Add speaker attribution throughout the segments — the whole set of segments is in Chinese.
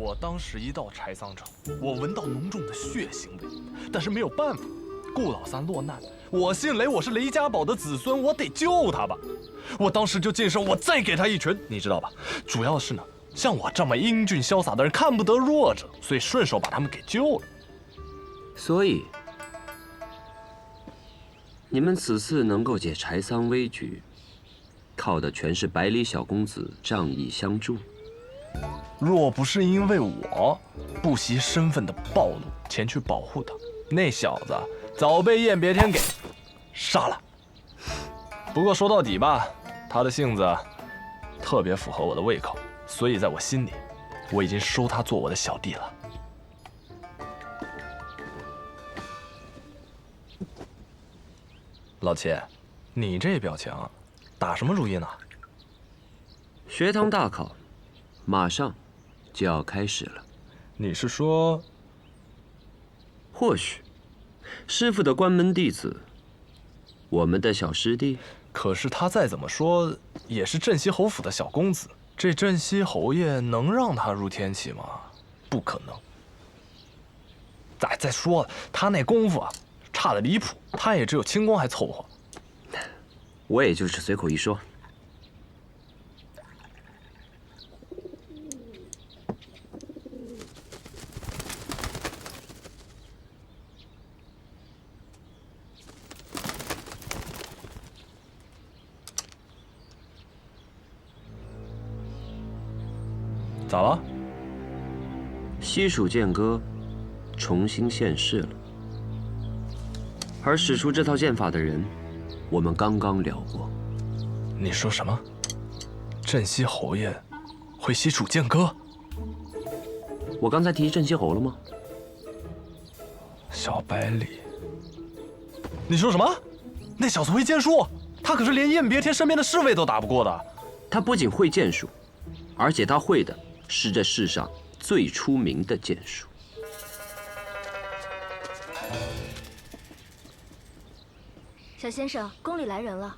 Speaker 1: 我当时一到柴桑城，我闻到浓重的血腥味，但是没有办法，顾老三落难，我姓雷，我是雷家堡的子孙，我得救他吧。我当时就近身，我再给他一拳，你知道吧？主要是呢，像我这么英俊潇洒的人看不得弱者，所以顺手把他们给救了。
Speaker 2: 所以，你们此次能够解柴桑危局，靠的全是百里小公子仗义相助。
Speaker 1: 若不是因为我不惜身份的暴露前去保护他，那小子早被燕别天给杀了。不过说到底吧，他的性子特别符合我的胃口，所以在我心里，我已经收他做我的小弟了。老七，你这表情，打什么主意呢？
Speaker 2: 学堂大考，马上就要开始了。
Speaker 1: 你是说，
Speaker 2: 或许，师傅的关门弟子，我们的小师弟。
Speaker 1: 可是他再怎么说也是镇西侯府的小公子，这镇西侯爷能让他入天启吗？不可能。再说了，他那功夫啊，差得离谱，他也只有轻功还凑合。
Speaker 2: 我也就是随口一说。
Speaker 1: 咋了？
Speaker 2: 西蜀剑歌重新现世了，而使出这套剑法的人，我们刚刚聊过。
Speaker 1: 你说什么？镇西侯爷会西蜀剑歌？
Speaker 2: 我刚才提镇西侯了吗？
Speaker 1: 小百里，你说什么？那小子会剑术？他可是连燕别天身边的侍卫都打不过的。
Speaker 2: 他不仅会剑术，而且他会的是这世上最出名的剑术。
Speaker 3: 小先生，宫里来人了。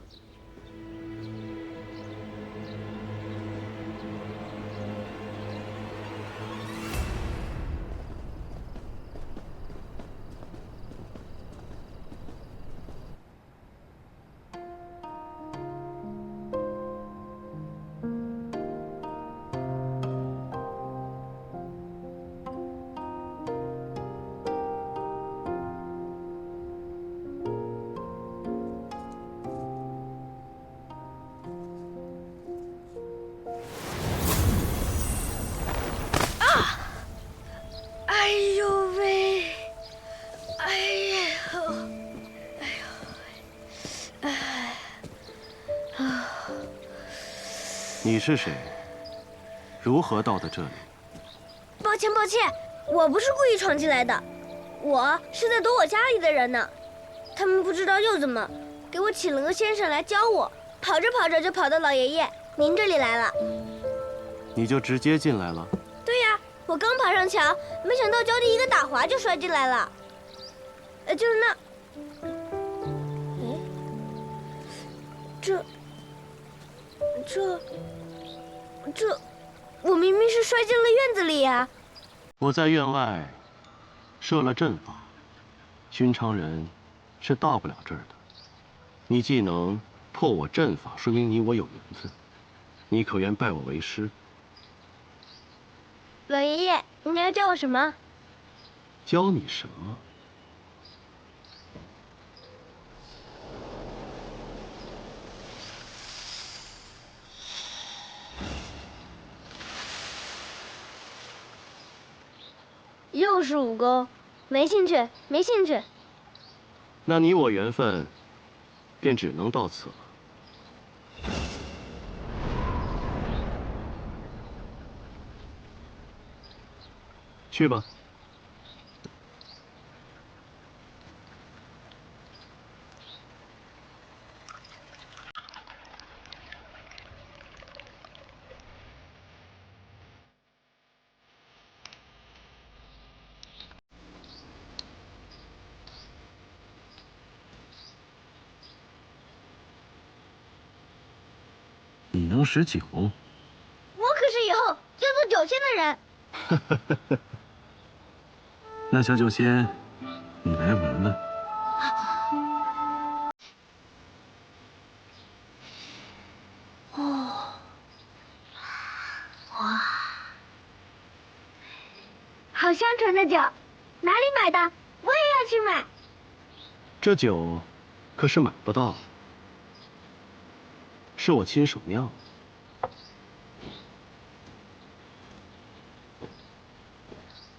Speaker 3: 哎呦喂！哎呦！
Speaker 4: 你是谁？如何到的这里？
Speaker 3: 抱歉，抱歉，我不是故意闯进来的，我是在躲我家里的人呢。他们不知道又怎么，给我请了个先生来教我，跑着跑着就跑到老爷爷您这里来了。
Speaker 4: 你就直接进来了？
Speaker 3: 对呀，我刚爬上桥，没想到脚底一个打滑就摔进来了。就是那，哎，这，我明明是摔进了院子里呀。
Speaker 4: 我在院外设了阵法，寻常人是到不了这儿的。你既能破我阵法，说明你我有缘分。你可愿拜我为师？
Speaker 3: 老爷爷，你要教我什么？
Speaker 4: 教你什么？
Speaker 3: 又是武功，没兴趣，没兴趣。
Speaker 4: 那你我缘分便只能到此了。去吧。你能识酒？
Speaker 3: 我可是以后要做酒仙的人。
Speaker 4: 那小酒仙，你来闻闻。
Speaker 3: 好香醇的酒，哪里买的？我也要去买。
Speaker 4: 这酒可是买不到，是我亲手酿。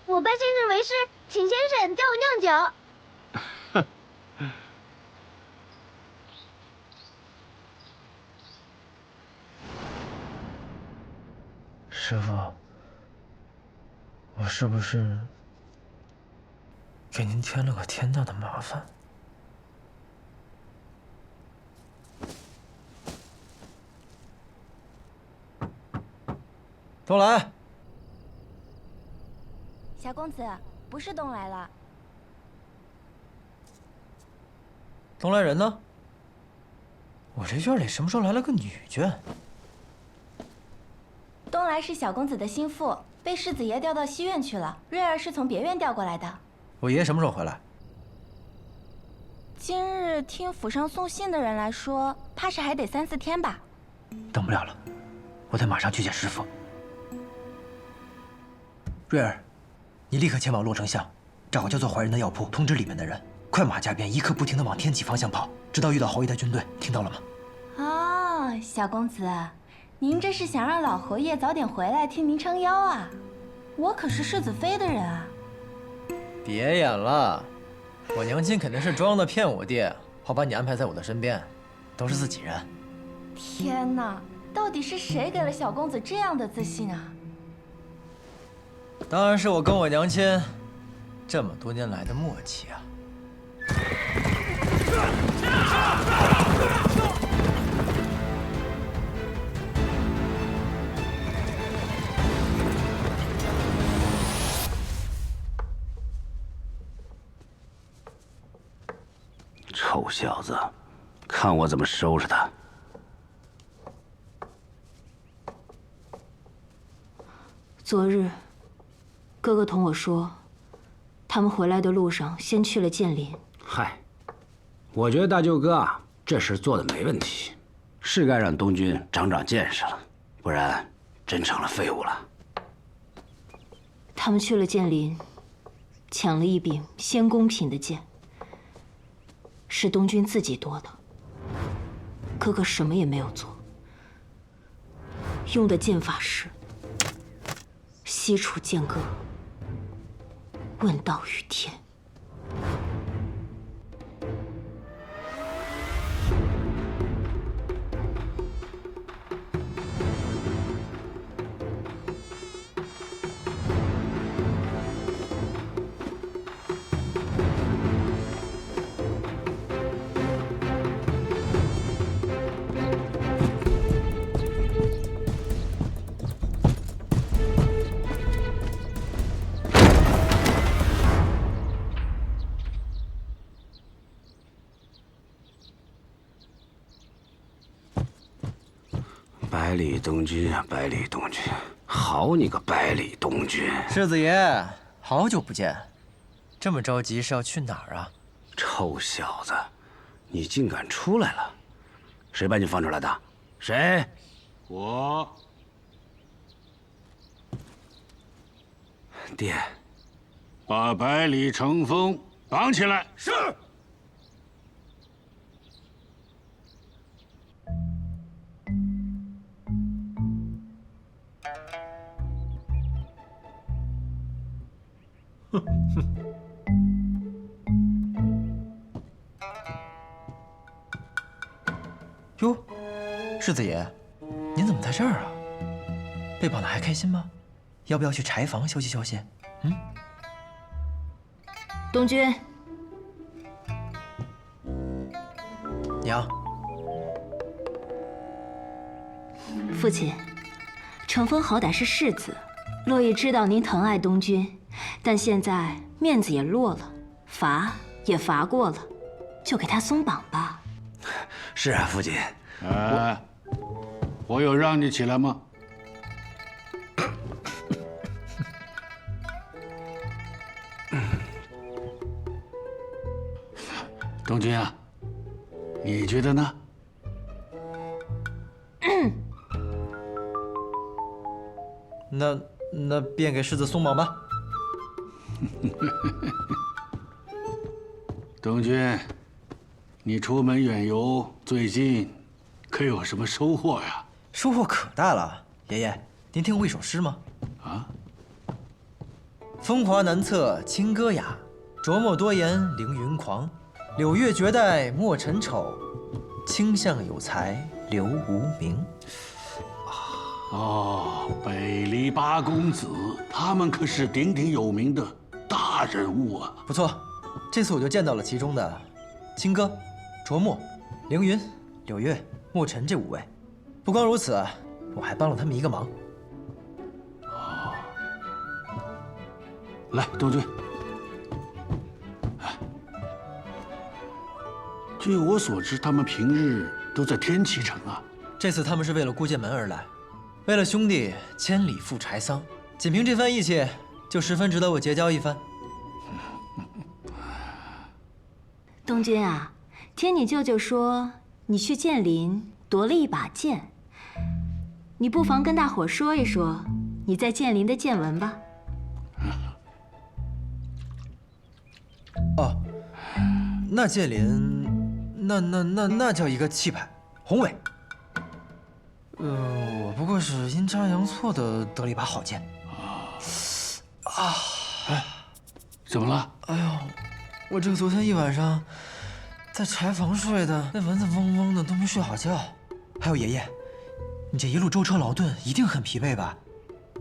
Speaker 3: 我拜先生为师，请先生教我酿酒。
Speaker 5: 师傅，我是不是给您添了个天大的麻烦？东来，
Speaker 6: 小公子，不是东来了。
Speaker 5: 东来人呢？我这院里什么时候来了个女眷？
Speaker 6: 东来是小公子的心腹，被世子爷调到西院去了。瑞儿是从别院调过来的。
Speaker 5: 我爷什么时候回来？
Speaker 6: 今日听府上送信的人来说，怕是还得3、4天吧。
Speaker 5: 等不了了，我得马上去见师傅。瑞儿，你立刻前往洛城巷，找个叫做怀仁的药铺，通知里面的人，快马加鞭，一刻不停地往天启方向跑，直到遇到侯爷的军队，听到了吗？
Speaker 6: 哦，小公子，您这是想让老侯爷早点回来替您撑腰啊？我可是世子妃的人啊！
Speaker 5: 别演了，我娘亲肯定是装的骗我爹，好把你安排在我的身边，都是自己人。
Speaker 6: 天哪，到底是谁给了小公子这样的自信啊？
Speaker 5: 当然是我跟我娘亲这么多年来的默契啊！
Speaker 7: 臭小子，看我怎么收拾他！
Speaker 8: 昨日，哥哥同我说，他们回来的路上先去了剑林。
Speaker 7: 嗨，我觉得大舅哥啊，这事做的没问题，是该让东军长长见识了，不然真成了废物了。
Speaker 8: 他们去了剑林，抢了一柄仙宫品的剑，是东军自己夺的。哥哥什么也没有做，用的剑法是西楚剑歌，问道于天。
Speaker 7: 百里东军啊，百里东军，好你个百里东军！
Speaker 5: 世子爷，好久不见，这么着急是要去哪儿啊？
Speaker 7: 臭小子，你竟敢出来了！谁把你放出来的？谁？
Speaker 9: 我。
Speaker 7: 爹，
Speaker 9: 把百里乘风绑起来。是。
Speaker 5: 哟，世子爷，您怎么在这儿啊？被绑的还开心吗？要不要去柴房休息休息？嗯。
Speaker 8: 东军，
Speaker 5: 娘，
Speaker 8: 父亲，乘风好歹是世子，洛邑知道您疼爱东军，但现在面子也落了，罚也罚过了，就给他松绑吧。
Speaker 7: 是啊，父亲。
Speaker 9: 哎，我有让你起来吗？东君啊，你觉得呢？
Speaker 5: 那便给世子松绑吧。
Speaker 9: 东君，你出门远游，最近可有什么收获呀？
Speaker 5: 收获可大了，爷爷，您听过一首诗吗？
Speaker 9: 啊？
Speaker 5: 风华难测清歌雅，琢磨多言凌云狂。柳月绝代莫尘丑，卿相有才留无名。
Speaker 9: 哦，北篱八公子，他们可是鼎鼎有名的大人物啊！
Speaker 5: 不错，这次我就见到了其中的清歌、琢磨、凌云、柳月、莫尘这5位。不光如此，我还帮了他们一个忙。
Speaker 9: 哦，来，东君。据我所知，他们平日都在天启城啊。
Speaker 5: 这次他们是为了顾剑门而来，为了兄弟千里赴柴桑，仅凭这番义气，就十分值得我结交一番。
Speaker 8: 东君啊，听你舅舅说你去剑林夺了一把剑，你不妨跟大伙说一说你在剑林的见闻吧。
Speaker 5: 哦，那剑林，那叫一个气派宏伟。我不过是阴差阳错的得了一把好剑。
Speaker 9: 哎，怎么了？
Speaker 5: 哎呦，我这个昨天一晚上在柴房睡的，那蚊子嗡嗡的都没睡好觉。还有爷爷，你这一路舟车劳顿，一定很疲惫吧？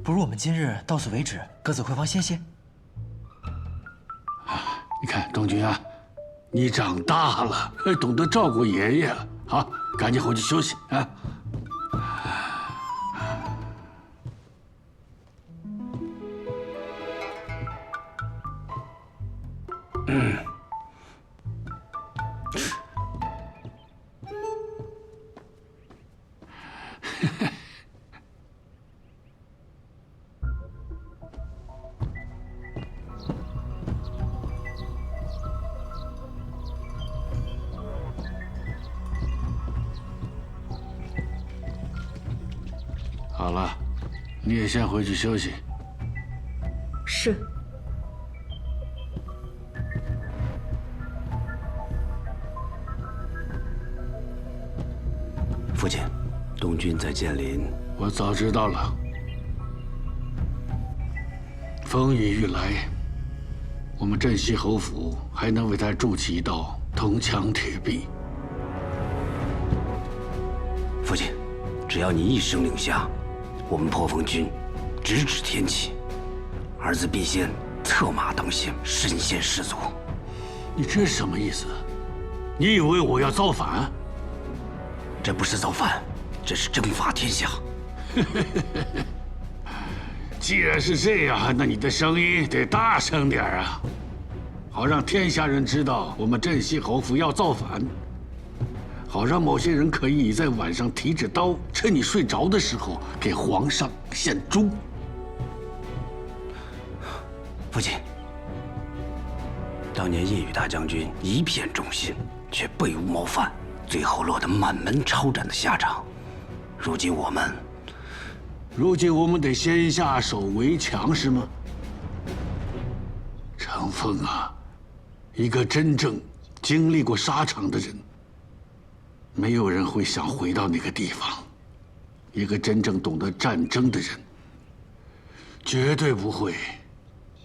Speaker 5: 不如我们今日到此为止，各自回房歇歇。
Speaker 9: 你看，东君啊，你长大了，懂得照顾爷爷了。好，赶紧回去休息啊。好了，你也先回去休息。
Speaker 8: 是。
Speaker 7: 父亲，东君在剑林，
Speaker 9: 我早知道了。风雨欲来，我们镇西侯府还能为他筑起一道铜墙铁壁。
Speaker 7: 父亲，只要你一声令下，我们破风军直指天启，儿子必先策马当先，身先士卒。
Speaker 9: 你这是什么意思？你以为我要造反？
Speaker 7: 这不是造反，这是征伐天下。
Speaker 9: 既然是这样，那你的声音得大声点啊，好让天下人知道我们镇西侯府要造反，好让某些人可以在晚上提着刀，趁你睡着的时候给皇上献忠。
Speaker 7: 父亲，当年叶宇大将军一片忠心，却背无谋反，最后落得满门抄斩的下场。如今我们得先下手为强，是吗？程峰啊，一个真正经历过沙场的人，没有人会想回到那个地方。一个真正懂得战争的人，绝对不会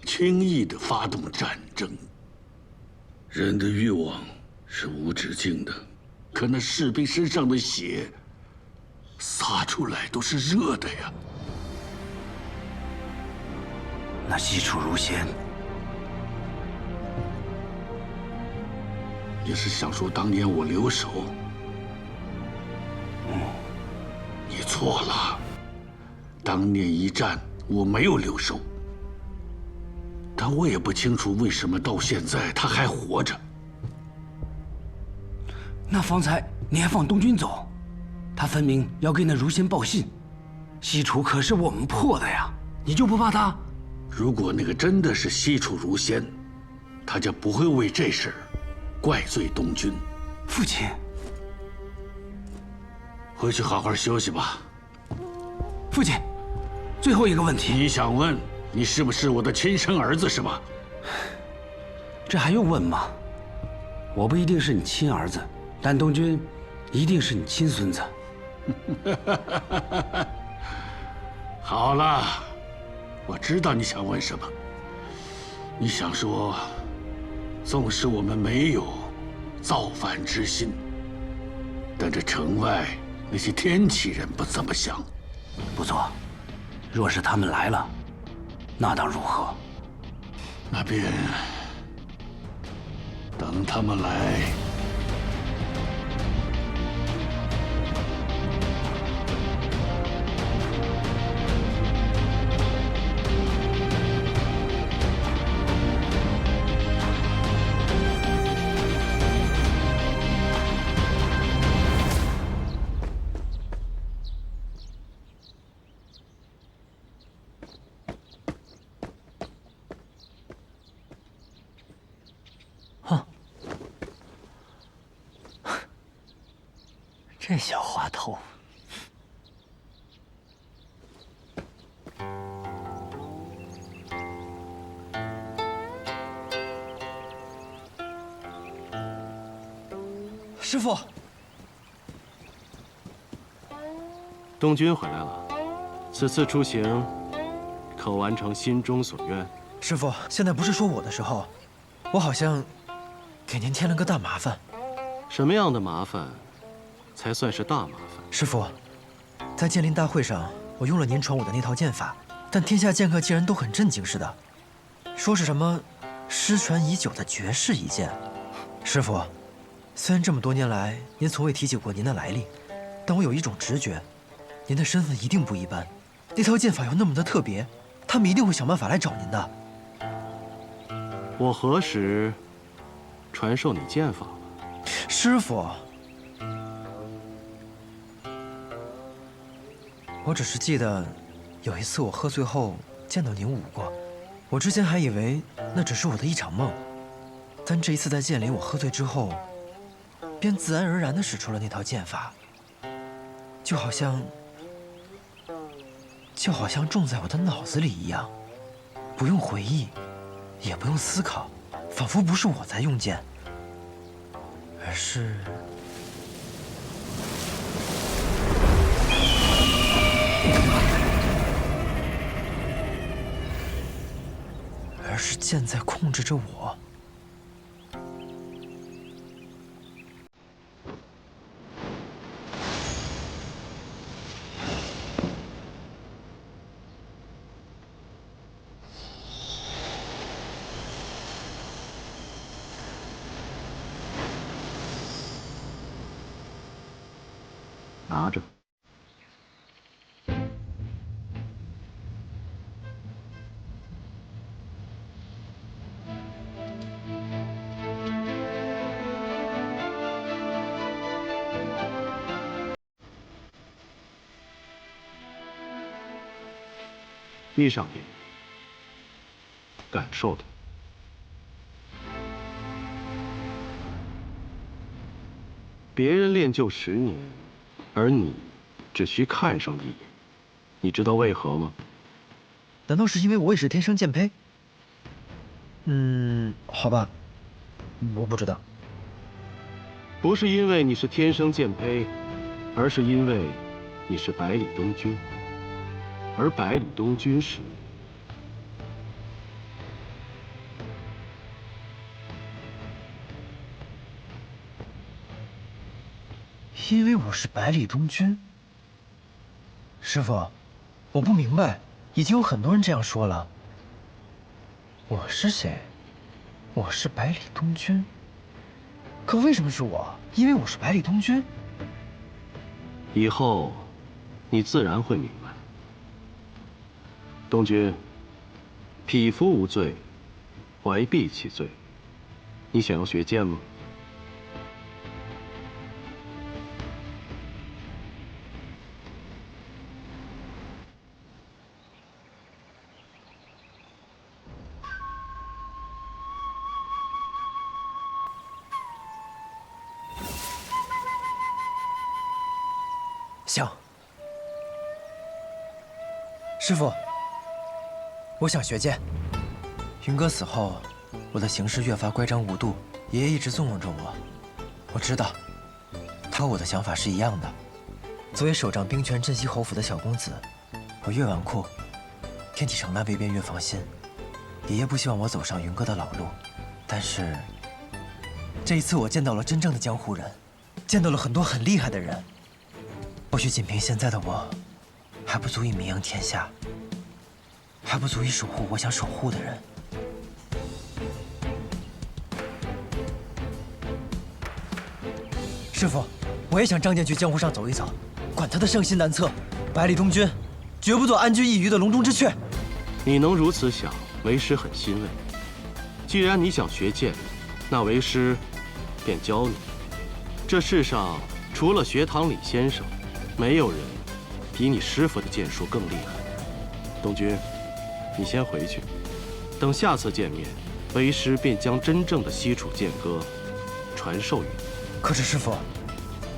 Speaker 7: 轻易地发动战争。人的欲望是无止境的，可那士兵身上的血洒出来都是热的呀。那西楚如仙，
Speaker 9: 你是想说当年我留守？你错了，当年一战我没有留守，但我也不清楚为什么到现在他还活着。
Speaker 7: 那方才你还放东军走，他分明要给那如仙报信。西楚可是我们破的呀，你就不怕他？
Speaker 9: 如果那个真的是西楚如仙，他就不会为这事儿
Speaker 7: 怪罪东军。
Speaker 5: 父亲，
Speaker 7: 回去好好休息吧。
Speaker 5: 父亲，最后一个问题，
Speaker 7: 你想问，你是不是我的亲生儿子是吧？
Speaker 10: 这还用问吗？我不一定是你亲儿子，但东军一定是你亲孙子。
Speaker 7: 好了，我知道你想问什么。你想说，纵使我们没有造反之心，但这城外那些天启人不怎么想。
Speaker 10: 不错，若是他们来了，那当如何？
Speaker 7: 那便等他们来。
Speaker 5: 这小滑头。师傅，
Speaker 4: 东军回来了，此次出行可完成心中所愿？
Speaker 5: 师傅，现在不是说我的时候，我好像给您添了个大麻烦。
Speaker 4: 什么样的麻烦才算是大麻烦？
Speaker 5: 师傅，在剑灵大会上，我用了您传我的那套剑法，但天下剑客竟然都很震惊似的，说是什么失传已久的绝世一剑。师傅，虽然这么多年来您从未提起过您的来历，但我有一种直觉，您的身份一定不一般。那套剑法又那么的特别，他们一定会想办法来找您的。
Speaker 4: 我何时传授你剑法了？
Speaker 5: 师傅，我只是记得有一次我喝醉后见到您舞过，我之前还以为那只是我的一场梦，但这一次在剑里，我喝醉之后，便自然而然地使出了那套剑法，就好像种在我的脑子里一样，不用回忆，也不用思考，仿佛不是我在用剑，而是剑在控制着我。
Speaker 4: 拿着。闭上眼，感受它。别人练就10年，而你只需看上一眼，你知道为何吗？
Speaker 5: 难道是因为我也是天生剑胚？好吧，我不知道。
Speaker 4: 不是因为你是天生剑胚，而是因为你是百里东军。而百里东军时，
Speaker 5: 因为我是百里东军。师傅，我不明白，已经有很多人这样说了。我是谁？我是百里东军。可为什么是我？因为我是百里东军。
Speaker 4: 以后你自然会明白。东军，匹夫无罪，怀璧其罪。你想要学剑吗？
Speaker 5: 想。师傅，我想学剑。云哥死后，我的行事越发乖张无度，爷爷一直纵容着我。我知道，他和我的想法是一样的。作为手掌兵权镇西侯府的小公子，我越纨绔，天启城那卫便越放心。爷爷不希望我走上云哥的老路，但是这一次我见到了真正的江湖人，见到了很多很厉害的人。或许仅凭现在的我，还不足以名扬天下，还不足以守护我想守护的人。师傅，我也想仗剑去江湖上走一走，管他的圣心难测，百里东军绝不做安居一隅的笼中之雀。
Speaker 4: 你能如此想，为师很欣慰。既然你想学剑，那为师便教你。这世上除了学堂里先生，没有人比你师傅的剑术更厉害。东君，你先回去，等下次见面，为师便将真正的西楚剑歌传授于你。
Speaker 5: 可是师傅，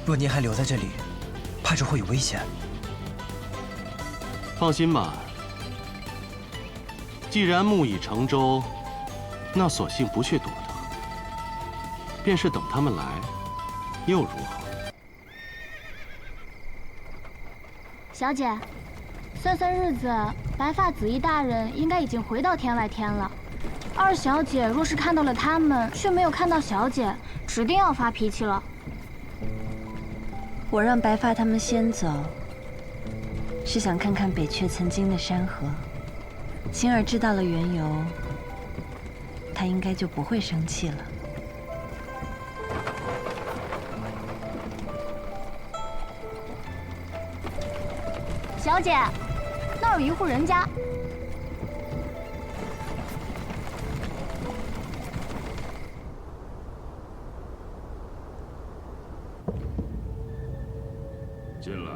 Speaker 5: 若您还留在这里，怕是会有危险。
Speaker 4: 放心吧，既然木已成舟，那索性不去躲他，便是等他们来，又如何？
Speaker 11: 小姐，算算日子，白发紫衣大人应该已经回到天外天了。二小姐若是看到了他们，却没有看到小姐，指定要发脾气了。
Speaker 8: 我让白发他们先走，是想看看北阙曾经的山河。晴儿知道了缘由，她应该就不会生气了。
Speaker 11: 小姐，那儿有一户人家。
Speaker 9: 进来。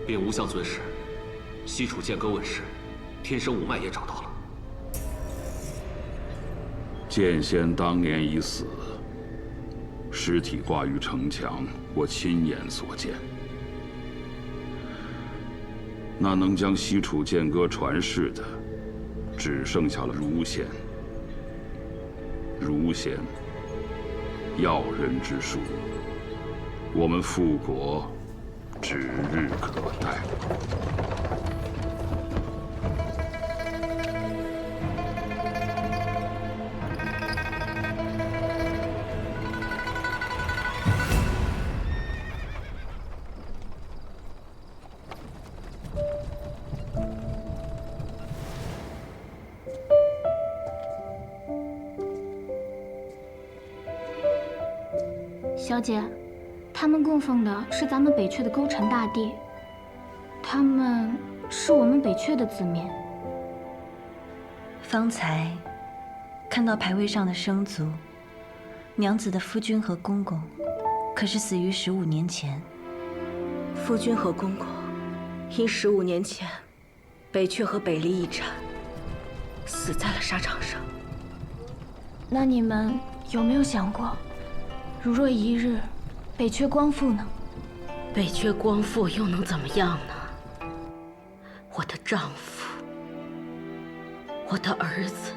Speaker 12: 禀无相尊师，西楚剑歌问世，天生五脉也找到了。
Speaker 9: 剑仙当年已死，尸体挂于城墙，我亲眼所见。那能将西楚剑歌传世的，只剩下了儒仙。儒仙，要人之术，我们复国指日可待。
Speaker 11: 小姐，他们供奉的是咱们北阙的勾陈大帝，他们是我们北阙的子民。
Speaker 8: 方才看到牌位上的生卒，娘子的夫君和公公，可是死于15年前。
Speaker 13: 夫君和公公，因15年前北阙和北离一战，死在了沙场上。
Speaker 11: 那你们有没有想过？如若一日北阙光复呢？
Speaker 13: 北阙光复又能怎么样呢？我的丈夫，我的儿子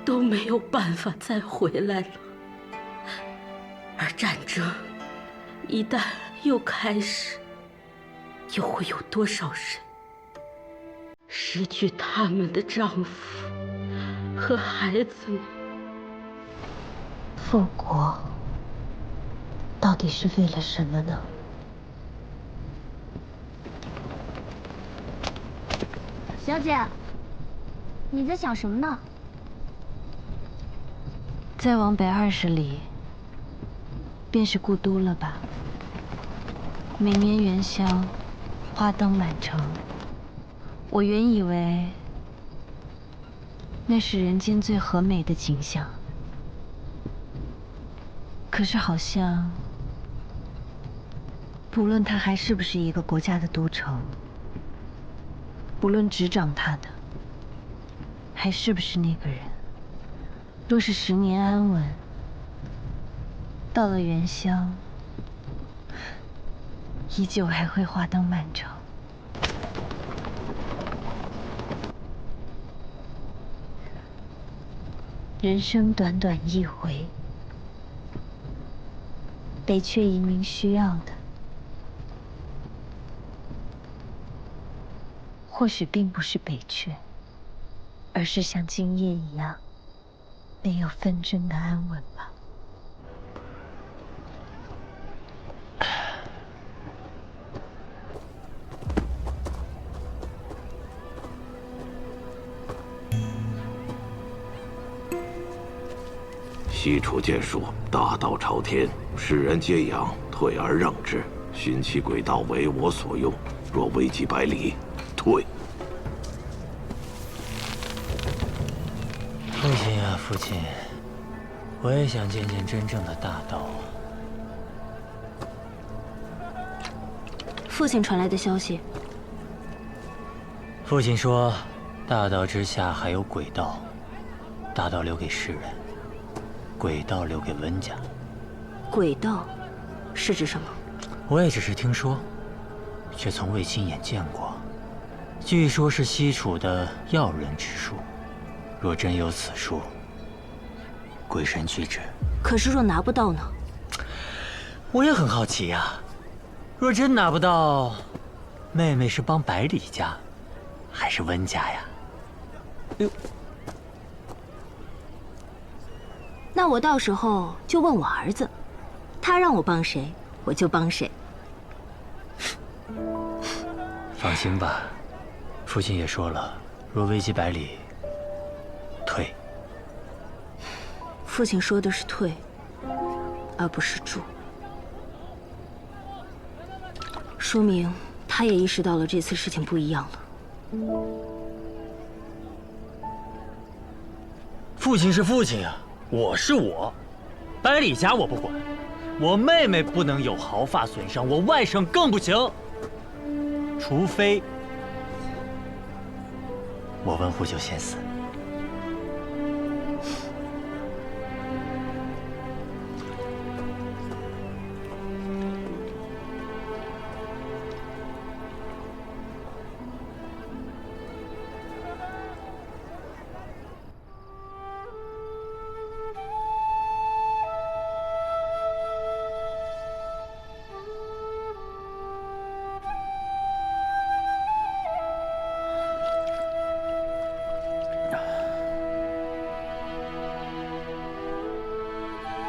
Speaker 13: 都没有办法再回来了。而战争一旦又开始，又会有多少人失去他们的丈夫和孩子呢？
Speaker 8: 复国到底是为了什么呢？
Speaker 11: 小姐，你在想什么呢？
Speaker 8: 再往北20里，便是故都了吧？每年元宵，花灯满城。我原以为那是人间最和美的景象，可是好像不论它还是不是一个国家的都城，不论执掌它的还是不是那个人，若是10年安稳，
Speaker 14: 到了原乡，依旧还会花灯满城。人生短短一回，北阙移民需要的，或许并不是北阙，而是像今夜一样，没有纷争的安稳吧。
Speaker 15: 西楚剑术大道朝天，世人皆仰，退而让之，寻其轨道为我所用。若危及百里，退。
Speaker 16: 父亲啊，父亲，我也想见见真正的大道啊。
Speaker 8: 父亲传来的消息。
Speaker 16: 父亲说，大道之下还有鬼道，大道留给世人，鬼道留给温家。
Speaker 8: 鬼道是指什么？
Speaker 16: 我也只是听说，却从未亲眼见过。据说是西楚的要人之术，若真有此术，鬼神俱至。
Speaker 8: 可是若拿不到呢？
Speaker 16: 我也很好奇呀。若真拿不到，妹妹是帮百里家，还是温家呀？
Speaker 8: 哎呦，那我到时候就问我儿子，他让我帮谁，我就帮谁。
Speaker 16: 放心吧，父亲也说了，若危及百里，退。
Speaker 8: 父亲说的是退，而不是住，说明他也意识到了这次事情不一样了。
Speaker 16: 父亲是父亲啊，我是我，百里家我不管，我妹妹不能有毫发损伤，我外甥更不行。除非我温乎就先死。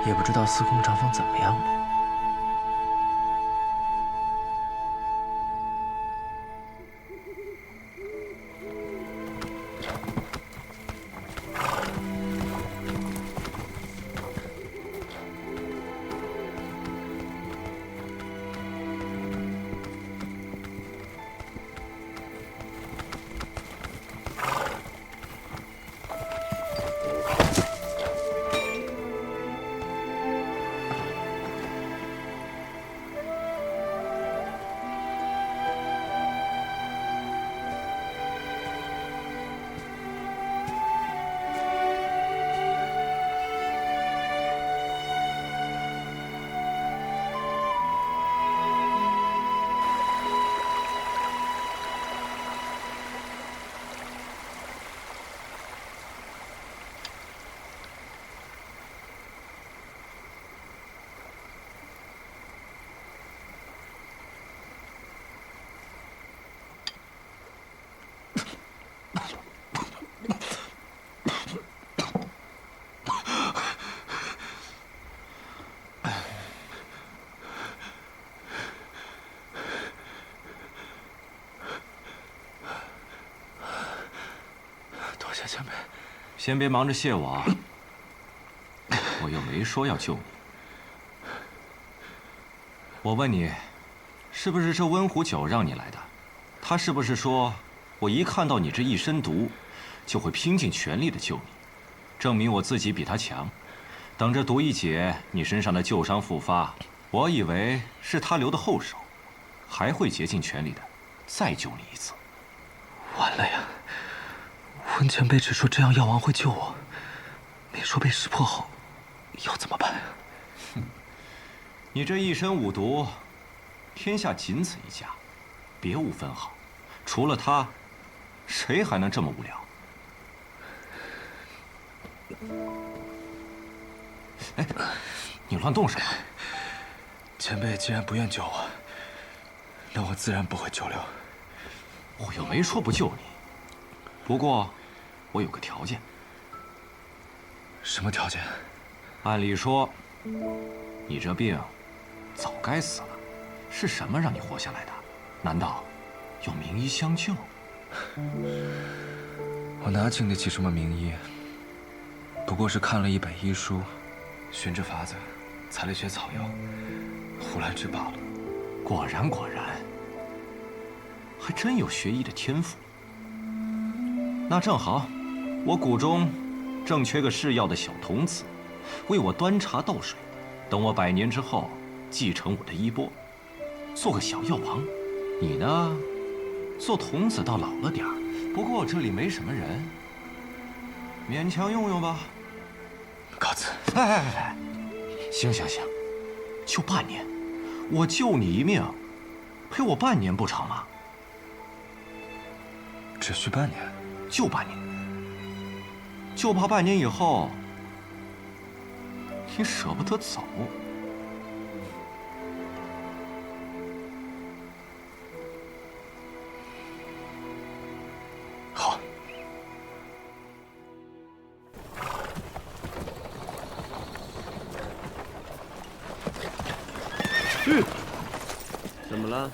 Speaker 5: 也不知道司空长风怎么样了。
Speaker 12: 前辈，先别忙着谢我啊，我又没说要救你。我问你，是不是这温壶酒让你来的？他是不是说，我一看到你这一身毒，就会拼尽全力的救你，证明我自己比他强？等着毒一解，你身上的旧伤复发，我以为是他留的后手，还会竭尽全力的再救你一次。
Speaker 5: 完了呀！温前辈只说这样药王会救我，没说被识破后要怎么办？
Speaker 12: 你这一身五毒，天下仅此一家，别无分号。除了他，谁还能这么无聊？哎，你乱动什么？
Speaker 5: 前辈既然不愿救我，那我自然不会久留。
Speaker 12: 我又没说不救你，不过我有个条件。
Speaker 5: 什么条件？
Speaker 12: 按理说，你这病早该死了，是什么让你活下来的？难道有名医相救？
Speaker 5: 我哪请得起什么名医？不过是看了一本医书，循着法子采了些草药，胡乱之罢了。
Speaker 12: 果然，还真有学医的天赋。那正好，我谷中正缺个制药的小童子，为我端茶倒水。等我100年之后，继承我的衣钵，做个小药王。你呢，做童子倒老了点儿，不过我这里没什么人，勉强用用吧。
Speaker 5: 告辞。
Speaker 12: 哎，行，就半年，我救你一命，陪我半年不成吗？
Speaker 5: 只需半年，
Speaker 12: 就半年，就怕半年以后你舍不得走。
Speaker 5: 好。
Speaker 2: 怎么了？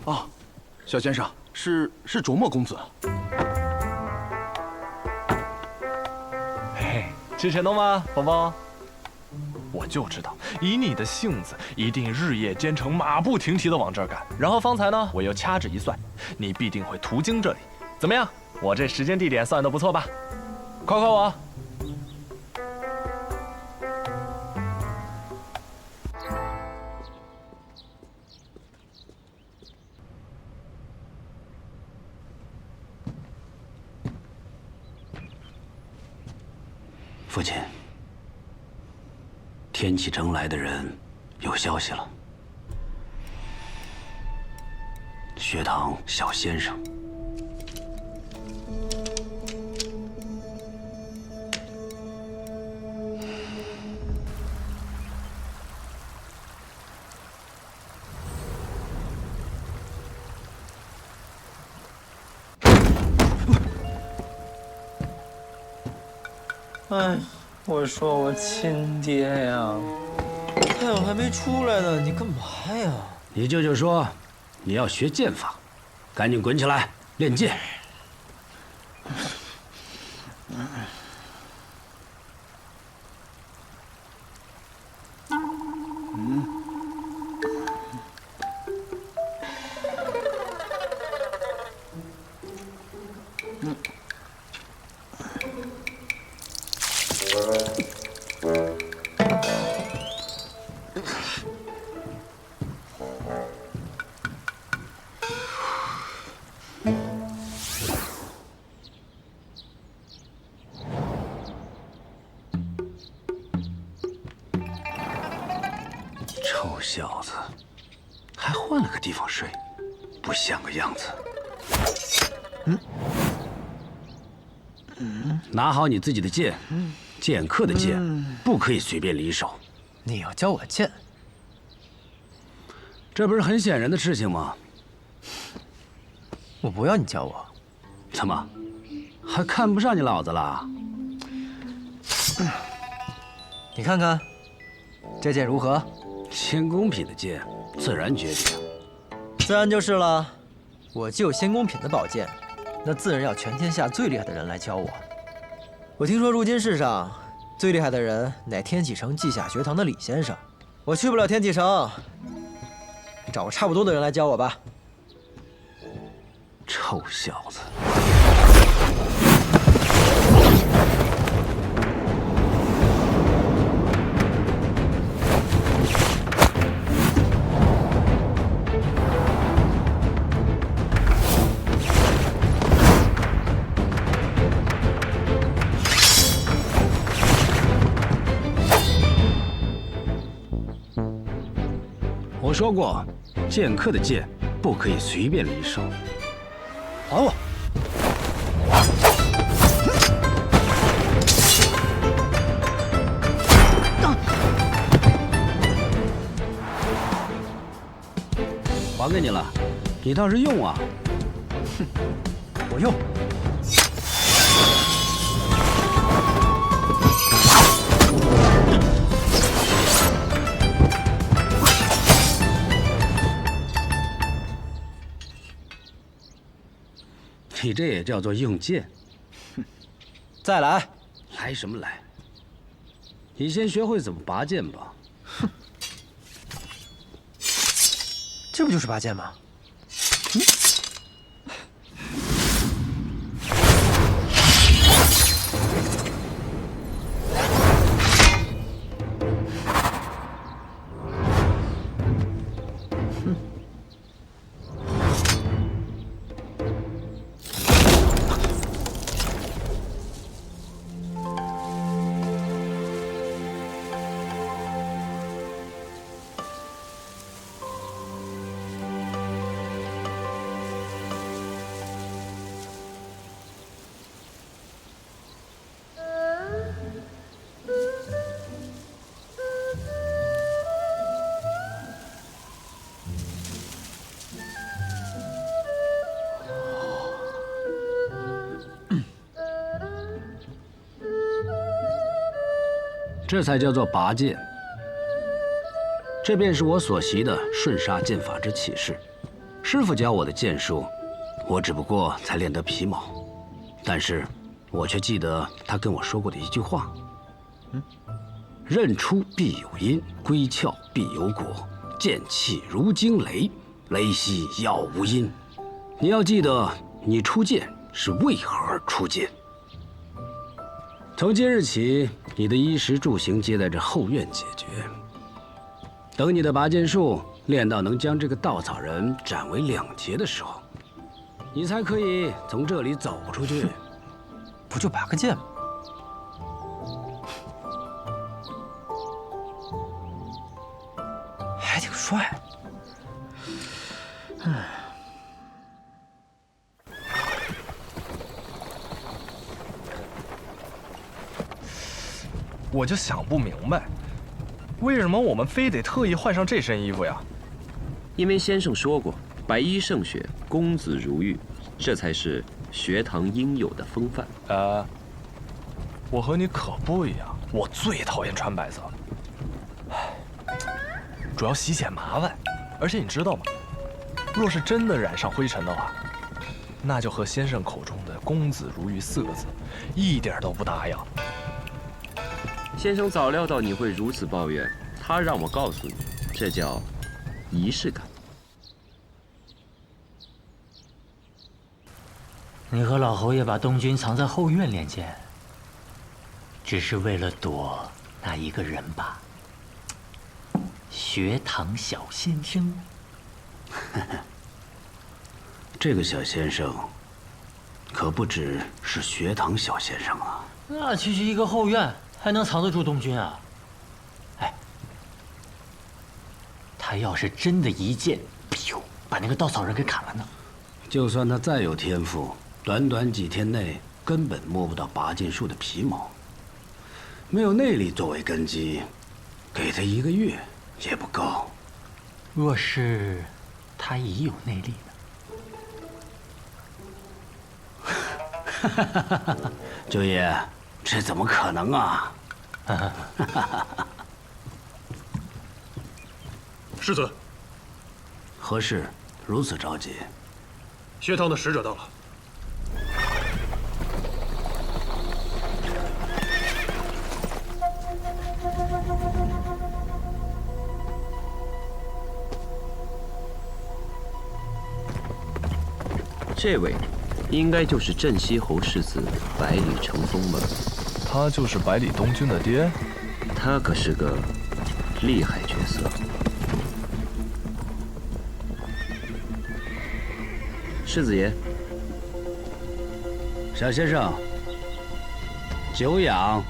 Speaker 17: 啊，小先生，是卓墨公子。
Speaker 1: 嘿，吃钱东吗，宝宝？我就知道，以你的性子，一定日夜兼程，马不停蹄的往这儿赶。然后方才呢，我又掐指一算，你必定会途经这里。怎么样？我这时间地点算得不错吧？夸夸我。
Speaker 10: 父亲，天启城来的人有消息了。学堂小先生，
Speaker 5: 哎，我说我亲爹呀，太阳还没出来呢，你干嘛呀？
Speaker 10: 你舅舅说你要学剑法，赶紧滚起来练剑。臭小子，还换了个地方睡，不像个样子。拿好你自己的剑，剑客的剑不可以随便离手。
Speaker 5: 你要教我剑？
Speaker 10: 这不是很显然的事情吗？
Speaker 5: 我不要你教我。
Speaker 10: 怎么，还看不上你老子了？
Speaker 5: 你看看，这剑如何？
Speaker 10: 仙宫品的剑，自然绝顶。
Speaker 5: 自然就是了。我既有仙宫品的宝剑，那自然要全天下最厉害的人来教我。我听说如今世上最厉害的人乃天启城稷下学堂的李先生。我去不了天启城，找个差不多的人来教我吧。
Speaker 10: 臭小子！说过，剑客的剑不可以随便离手。
Speaker 5: 还我！
Speaker 10: 还给你了，你倒是用啊！
Speaker 5: 哼，我用。
Speaker 10: 你这也叫做用剑？
Speaker 5: 哼，再来！
Speaker 10: 来什么来？你先学会怎么拔剑吧。
Speaker 5: 哼，这不就是拔剑吗？嗯。
Speaker 10: 这才叫做拔剑。这便是我所习的瞬杀剑法之起势。师傅教我的剑术，我只不过才练得皮毛，但是我却记得他跟我说过的一句话：刃出必有因，归鞘必有果。剑气如惊雷，雷息杳无音。你要记得，你出剑是为何而出剑。从今日起，你的衣食住行皆在这后院解决。等你的拔剑术练到能将这个稻草人斩为2截的时候，你才可以从这里走出去。
Speaker 5: 不就拔个剑吗？还挺帅。
Speaker 1: 我就想不明白，为什么我们非得特意换上这身衣服呀？
Speaker 2: 因为先生说过，白衣胜雪，公子如玉，这才是学堂应有的风范。
Speaker 1: 我和你可不一样，我最讨厌穿白色了，主要洗起来麻烦，而且你知道吗？若是真的染上灰尘的话，那就和先生口中的公子如玉4个字一点都不搭样。
Speaker 2: 先生早料到你会如此抱怨，他让我告诉你，这叫仪式感。
Speaker 16: 你和老侯爷把东军藏在后院练剑，只是为了躲那一个人吧？学堂小先生。
Speaker 10: 这个小先生，可不只是学堂小先生啊。
Speaker 16: 那区区一个后院，还能藏得住东军啊？哎，他要是真的一剑，把那个稻草人给砍了呢？
Speaker 10: 就算他再有天赋，短短几天内根本摸不到拔剑术的皮毛，没有内力作为根基，给他1个月也不够。
Speaker 16: 若是他已有内力
Speaker 10: 呢？九爷，这怎么可能啊？
Speaker 18: 世子，
Speaker 10: 何事如此着急？
Speaker 18: 学堂的使者到了。
Speaker 2: 这位，应该就是镇西侯世子百里成风吧？
Speaker 1: 他就是百里东军的爹？
Speaker 2: 他可是个厉害角色。世子爷，
Speaker 10: 小先生，久仰。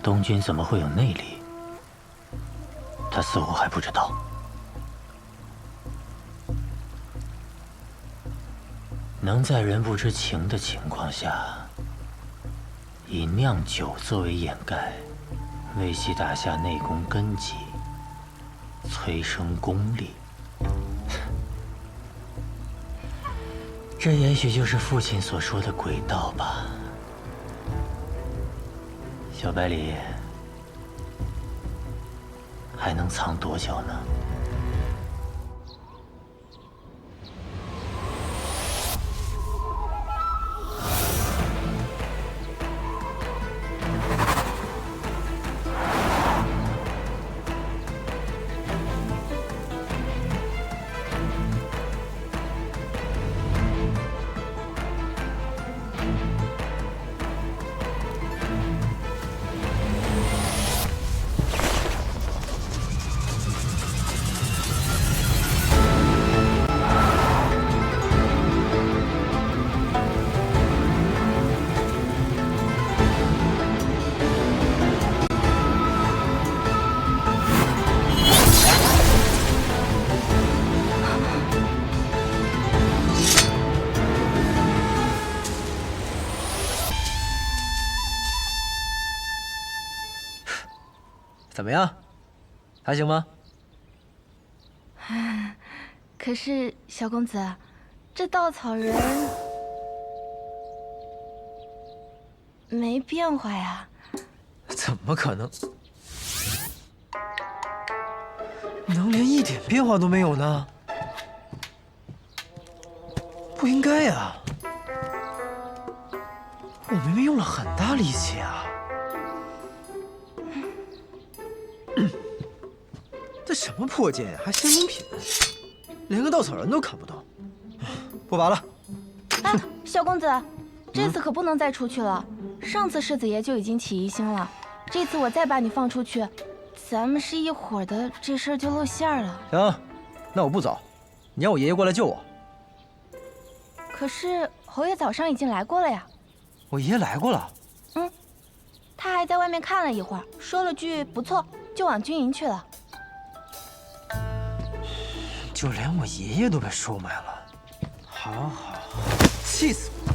Speaker 16: 东君怎么会有内力？他似乎还不知道。能在人不知情的情况下，以酿酒作为掩盖，为其打下内功根基，催生功力。这也许就是父亲所说的鬼道吧。小百里，还能藏多久呢？
Speaker 5: 怎么样，还行吗？
Speaker 6: 可是小公子，这稻草人没变化呀？
Speaker 5: 怎么可能？能连一点变化都没有呢？不应该呀！我明明用了很大力气啊！这什么破剑呀，还仙风品，连个稻草人都砍不动。不拔了。
Speaker 6: 哎，小公子，这次可不能再出去了。上次世子爷就已经起疑心了，这次我再把你放出去，咱们是一伙的，这事儿就露馅了。
Speaker 5: 行，那我不走，你让我爷爷过来救我。
Speaker 6: 可是侯爷早上已经来过了呀。
Speaker 5: 我爷爷来过了。
Speaker 6: 嗯，他还在外面看了一会儿，说了句不错，就往军营去了。
Speaker 5: 就连我爷爷都被收买了，好，气死我！